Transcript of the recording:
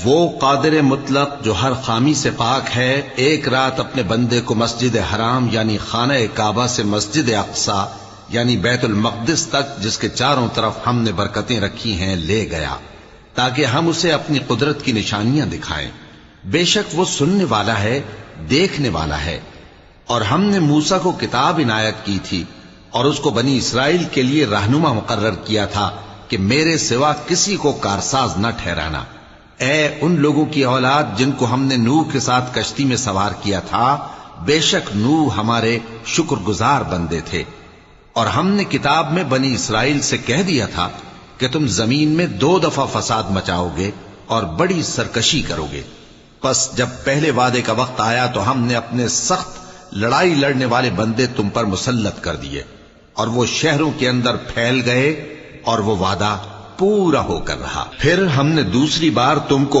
وہ قادر مطلق جو ہر خامی سے پاک ہے، ایک رات اپنے بندے کو مسجد حرام یعنی خانہ کعبہ سے مسجد اقصی یعنی بیت المقدس تک، جس کے چاروں طرف ہم نے برکتیں رکھی ہیں، لے گیا تاکہ ہم اسے اپنی قدرت کی نشانیاں دکھائیں۔ بے شک وہ سننے والا ہے، دیکھنے والا ہے۔ اور ہم نے موسیٰ کو کتاب عنایت کی تھی اور اس کو بنی اسرائیل کے لیے رہنما مقرر کیا تھا کہ میرے سوا کسی کو کارساز نہ ٹھہرانا۔ اے ان لوگوں کی اولاد جن کو ہم نے نوح کے ساتھ کشتی میں سوار کیا تھا، بے شک نوح ہمارے شکر گزار بندے تھے۔ اور ہم نے کتاب میں بنی اسرائیل سے کہہ دیا تھا کہ تم زمین میں 2 دفعہ فساد مچاؤ گے اور بڑی سرکشی کرو گے۔ پس جب پہلے وعدے کا وقت آیا تو ہم نے اپنے سخت لڑائی لڑنے والے بندے تم پر مسلط کر دیے، اور وہ شہروں کے اندر پھیل گئے، اور وہ وعدہ پورا ہو کر رہا۔ پھر ہم نے دوسری بار تم کو